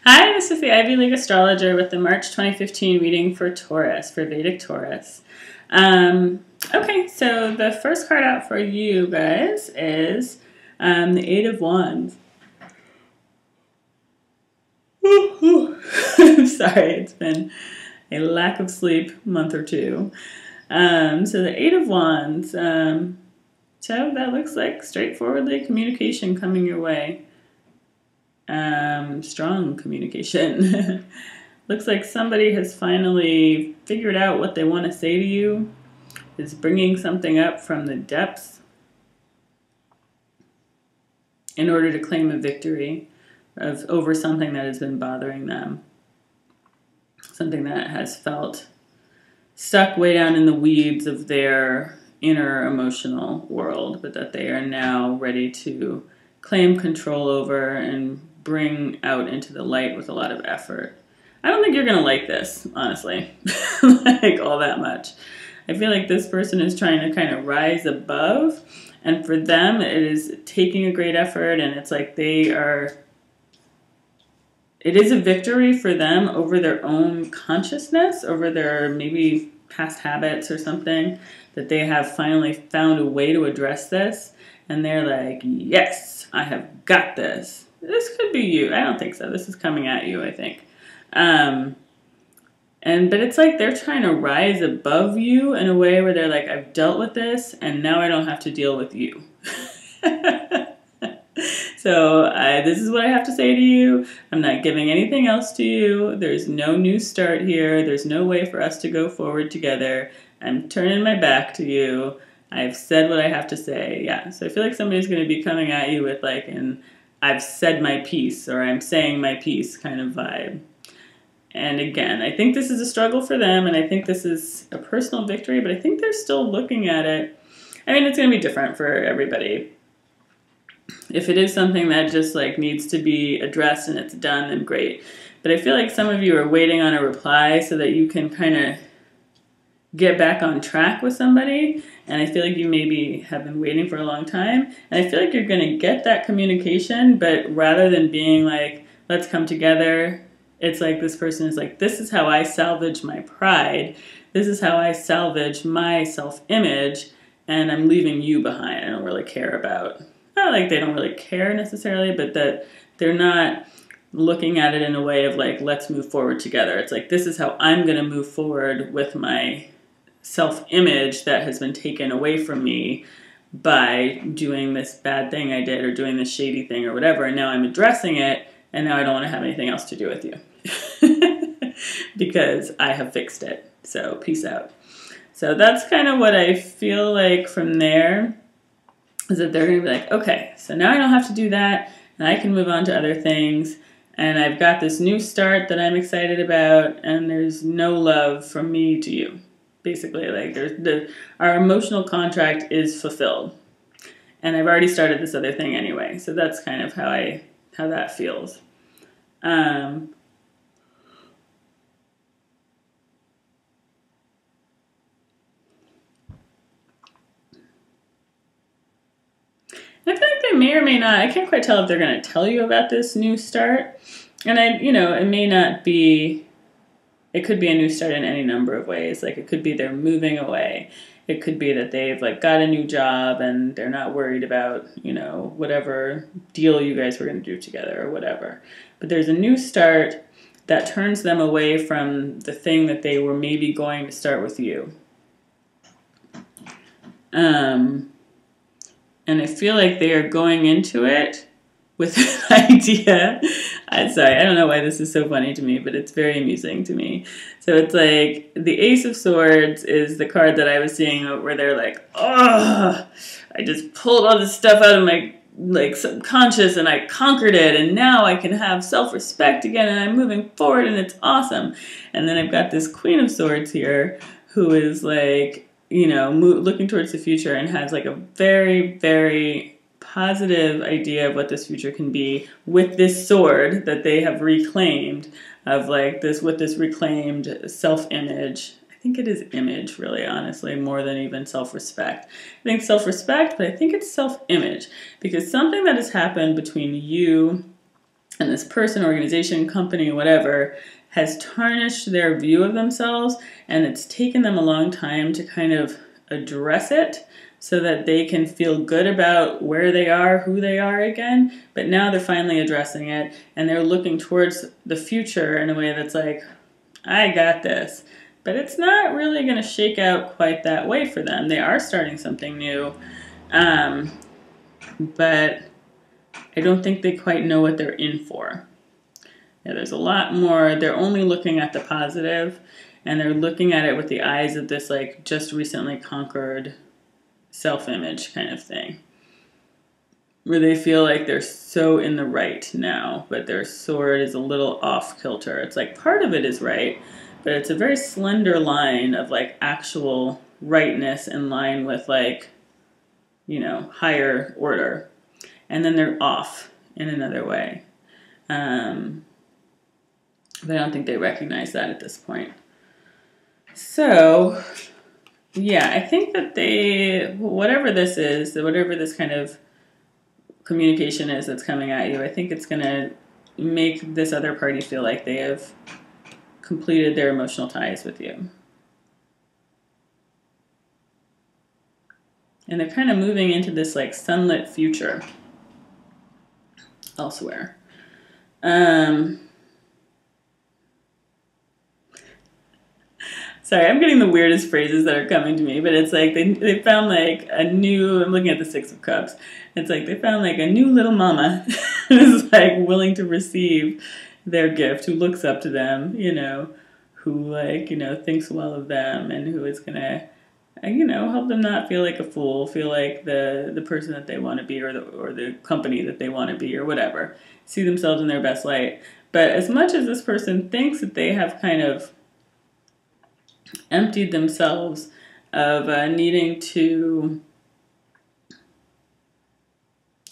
Hi, this is the Ivy League astrologer with the March 2015 reading for Taurus, for Vedic Taurus. Okay, so the first card out for you guys is the Eight of Wands. I'm sorry, it's been a lack of sleep month or two. So the Eight of Wands, so that looks like straightforwardly communication coming your way. Strong communication. Looks like somebody has finally figured out what they want to say to you, is bringing something up from the depths in order to claim a victory over something that has been bothering them, something that has felt stuck way down in the weeds of their inner emotional world, but that they are now ready to claim control over and bring out into the light with a lot of effort. I don't think you're going to like this, honestly, like all that much. I feel like this person is trying to kind of rise above, and for them it is taking a great effort, and it's like it is a victory for them over their own consciousness, over their maybe past habits or something, that they have finally found a way to address this, and they're like, yes, I have got this. This could be you. I don't think so. This is coming at you, I think. But it's like they're trying to rise above you in a way where they're like, I've dealt with this, and now I don't have to deal with you. So this is what I have to say to you. I'm not giving anything else to you. There's no new start here. There's no way for us to go forward together. I'm turning my back to you. I've said what I have to say. Yeah, so I feel like somebody's going to be coming at you with like an I've said my piece, or I'm saying my piece kind of vibe. And again, I think this is a struggle for them, and I think this is a personal victory, but I think they're still looking at it. I mean, it's going to be different for everybody. If it is something that just like needs to be addressed and it's done, then great. But I feel like some of you are waiting on a reply so that you can kind of get back on track with somebody, and I feel like you maybe have been waiting for a long time, and I feel like you're going to get that communication, but rather than being like, let's come together, it's like this person is like, this is how I salvage my pride, this is how I salvage my self-image, and I'm leaving you behind. I don't really care about, not like they don't really care necessarily, but that they're not looking at it in a way of like, let's move forward together. It's like, this is how I'm going to move forward with my self-image that has been taken away from me by doing this bad thing I did, or doing this shady thing or whatever, and now I'm addressing it, and now I don't want to have anything else to do with you because I have fixed it. So peace out. So that's kind of what I feel like from there, is that they're going to be like, okay, so now I don't have to do that, and I can move on to other things, and I've got this new start that I'm excited about, and there's no love from me to you. Basically, like our emotional contract is fulfilled, and I've already started this other thing anyway. So that's kind of how that feels. I feel like they may or may not. I can't quite tell if they're going to tell you about this new start, and it may not be. It could be a new start in any number of ways. Like, it could be they're moving away. It could be that they've like got a new job and they're not worried about, whatever deal you guys were going to do together or whatever. But there's a new start that turns them away from the thing that they were maybe going to start with you. And I feel like they are going into it with an idea. Sorry, I don't know why this is so funny to me, but it's very amusing to me. So it's like the Ace of Swords is the card that I was seeing where they're like, oh, I just pulled all this stuff out of my like subconscious and I conquered it, and now I can have self-respect again, and I'm moving forward, and it's awesome. And then I've got this Queen of Swords here who is like, looking towards the future and has like a very, very positive idea of what this future can be with this sword that they have reclaimed, of like this, with this reclaimed self-image. I think it is image, really, honestly, more than even self-respect. I think self-respect, but I think it's self-image, because something that has happened between you And this person, organization, company, whatever, has tarnished their view of themselves, and it's taken them a long time to kind of address it so that they can feel good about where they are, who they are again. But now they're finally addressing it, and they're looking towards the future in a way that's like, I got this. But it's not really going to shake out quite that way for them. They are starting something new, but I don't think they quite know what they're in for. Yeah, there's a lot more. They're only looking at the positive, and they're looking at it with the eyes of this like just recently conquered self-image kind of thing, where they feel like they're so in the right now, but their sword is a little off kilter. It's like part of it is right, but it's a very slender line of like actual rightness in line with like, you know, higher order. And then they're off in another way. But I don't think they recognize that at this point. So, yeah, I think that they, whatever this is, whatever this kind of communication is that's coming at you, I think it's going to make this other party feel like they have completed their emotional ties with you. And they're kind of moving into this like sunlit future elsewhere. Sorry, I'm getting the weirdest phrases that are coming to me, but it's like they found like a new, I'm looking at the Six of Cups. It's like they found like a new little mama who's like willing to receive their gift, who looks up to them, you know, who like, you know, thinks well of them, and who is gonna, you know, help them not feel like a fool, feel like the person that they want to be, or the company that they want to be, or whatever. See themselves in their best light. But as much as this person thinks that they have kind of emptied themselves of needing to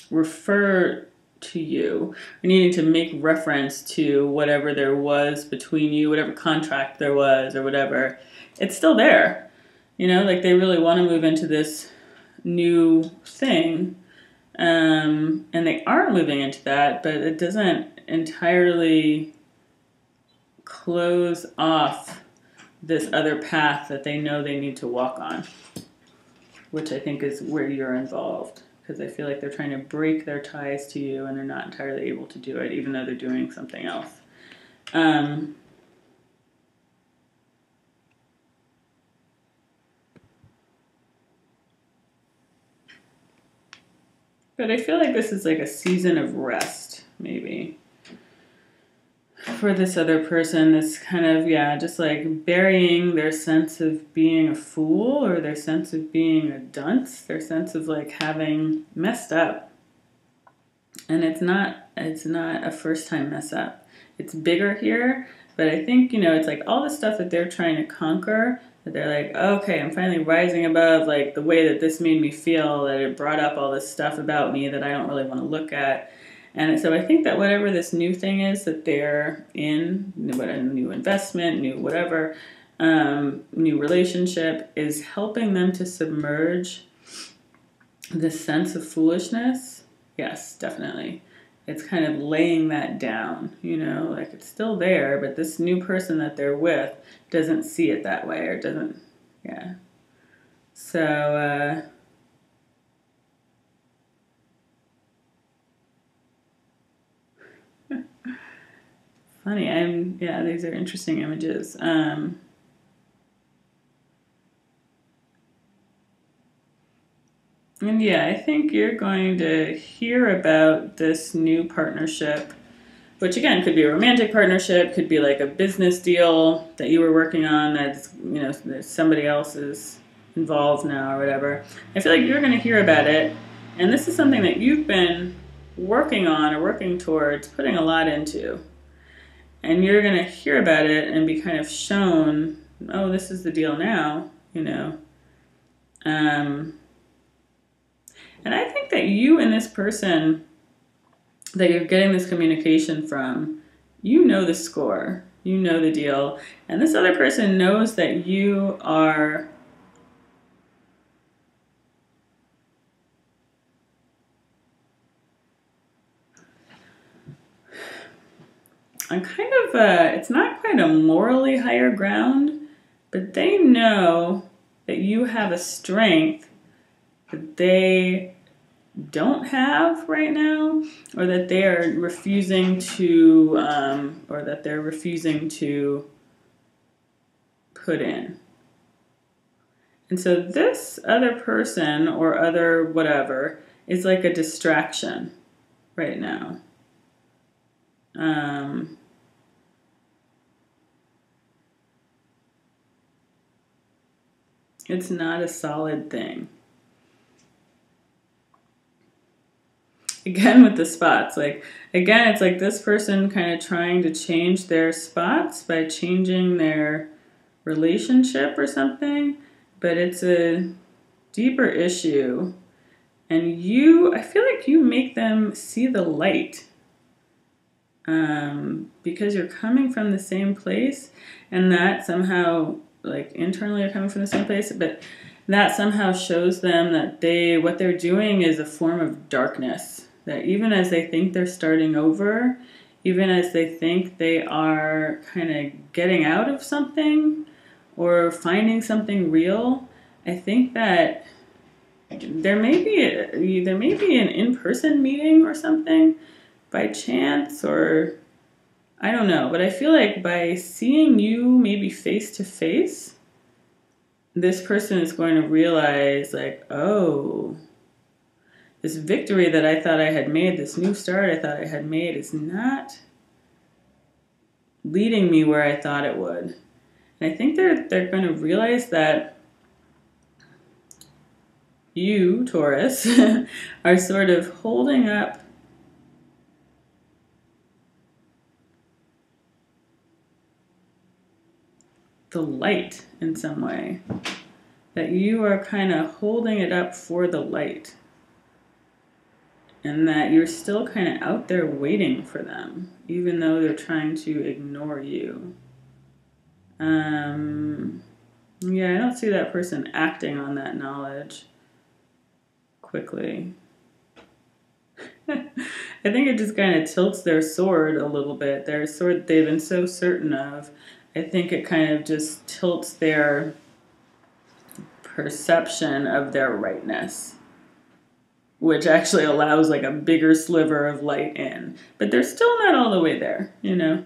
refer to you, or needing to make reference to whatever there was between you, whatever contract there was, or whatever, it's still there. You know, like they really want to move into this new thing, and they are moving into that, but it doesn't entirely close off this other path that they know they need to walk on, which I think is where you're involved, because I feel like they're trying to break their ties to you, and they're not entirely able to do it, even though they're doing something else. But I feel like this is like a season of rest, maybe, for this other person. This kind of, yeah, just like burying their sense of being a fool, or their sense of being a dunce, their sense of like having messed up. And it's not a first time mess up. It's bigger here, but I think, you know, it's like all the stuff that they're trying to conquer, that they're like, okay, I'm finally rising above like the way that this made me feel, that it brought up all this stuff about me that I don't really want to look at. And so I think that whatever this new thing is that they're in, a new investment, new whatever, new relationship, is helping them to submerge this sense of foolishness. Yes, definitely. It's kind of laying that down, you know, like it's still there, but this new person that they're with doesn't see it that way, or doesn't, yeah. So, funny, yeah, these are interesting images. And yeah, I think you're going to hear about this new partnership, which again could be a romantic partnership, could be like a business deal that you were working on that's, you know, that somebody else is involved now or whatever. I feel like you're going to hear about it, and this is something that you've been working on or working towards, putting a lot into. And you're going to hear about it and be kind of shown, oh, this is the deal now, you know. And I think that you and this person that you're getting this communication from, you know the score, you know the deal, and this other person knows that you are on kind of it's not quite a morally higher ground, but they know that you have a strength that they don't have right now, or that they are refusing to, put in. And so this other person or other whatever is like a distraction right now. It's not a solid thing. Again with the spots, it's like this person kind of trying to change their spots by changing their relationship or something, but it's a deeper issue, and I feel like you make them see the light, because you're coming from the same place, and that somehow, like internally you're coming from the same place, but that somehow shows them that what they're doing is a form of darkness. That even as they think they're starting over, even as they think they are kind of getting out of something or finding something real, I think that there may be an in-person meeting or something by chance, or I don't know, but I feel like by seeing you maybe face to face, this person is going to realize, like, oh, this victory that I thought I had made, this new start I thought I had made, is not leading me where I thought it would. And I think they're going to realize that you, Taurus, are sort of holding up the light in some way. That you are kind of holding it up for the light. And that you're still kind of out there waiting for them, even though they're trying to ignore you. Yeah, I don't see that person acting on that knowledge quickly. I think it just kind of tilts their sword a little bit. Their sword they've been so certain of. I think it kind of just tilts their perception of their rightness, which actually allows like a bigger sliver of light in. But they're still not all the way there, you know?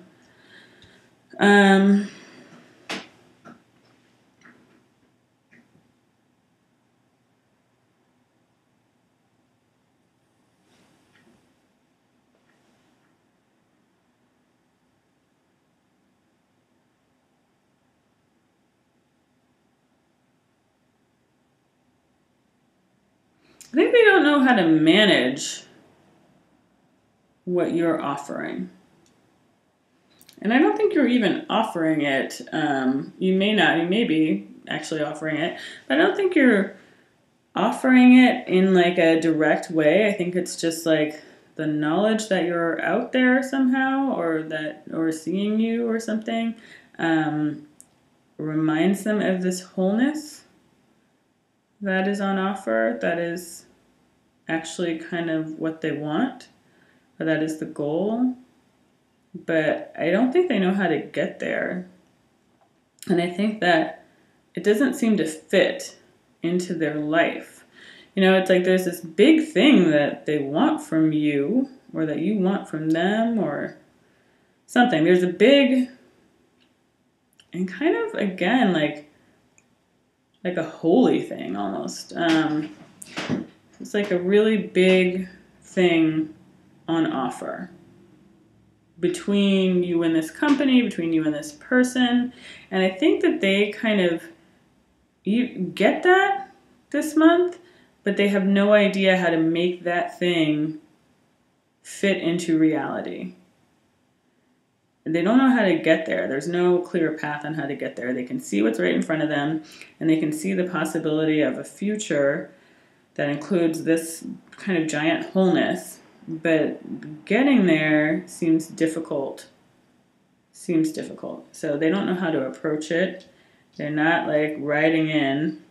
I think they don't know how to manage what you're offering. And I don't think you're even offering it. You may be actually offering it, but I don't think you're offering it in like a direct way. I think it's just like the knowledge that you're out there somehow, or seeing you or something, reminds them of this wholeness that is on offer, that is actually kind of what they want, or that is the goal. But I don't think they know how to get there. And I think that it doesn't seem to fit into their life. You know, it's like there's this big thing that they want from you, or that you want from them, or something. There's a big, and kind of, again, like a holy thing almost. It's like a really big thing on offer between you and this company, between you and this person. And I think that they you get that this month, but they have no idea how to make that thing fit into reality. They don't know how to get there. There's no clear path on how to get there. They can see what's right in front of them, and they can see the possibility of a future that includes this kind of giant wholeness. But getting there seems difficult. So they don't know how to approach it. They're not like riding in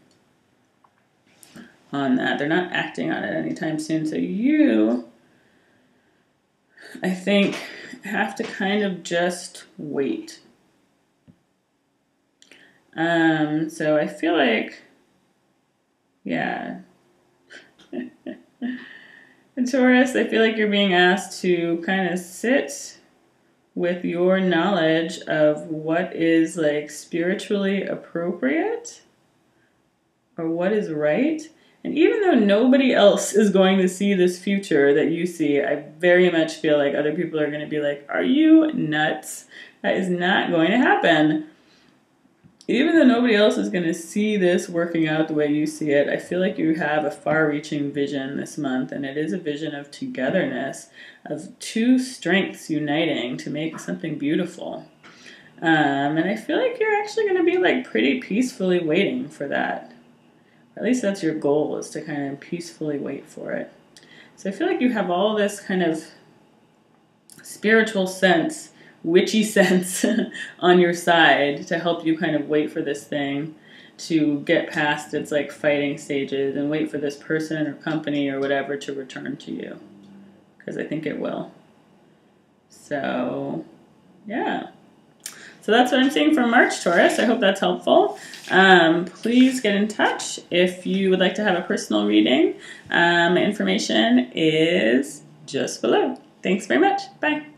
on that. They're not acting on it anytime soon. So you, I think, have to kind of just wait. So I feel like, yeah. And Taurus, I feel like you're being asked to kind of sit with your knowledge of what is like spiritually appropriate or what is right. And even though nobody else is going to see this future that you see, I very much feel like other people are going to be like, are you nuts? That is not going to happen. Even though nobody else is going to see this working out the way you see it, I feel like you have a far-reaching vision this month, and it is a vision of togetherness, of two strengths uniting to make something beautiful. And I feel like you're actually going to be like pretty peacefully waiting for that. At least that's your goal, is to kind of peacefully wait for it. So I feel like you have all this kind of spiritual sense, witchy sense on your side to help you kind of wait for this thing to get past its like fighting stages and wait for this person or company or whatever to return to you, because I think it will. So yeah, so that's what I'm seeing for March, Taurus. I hope that's helpful. Please get in touch if you would like to have a personal reading. My information is just below. Thanks very much. Bye.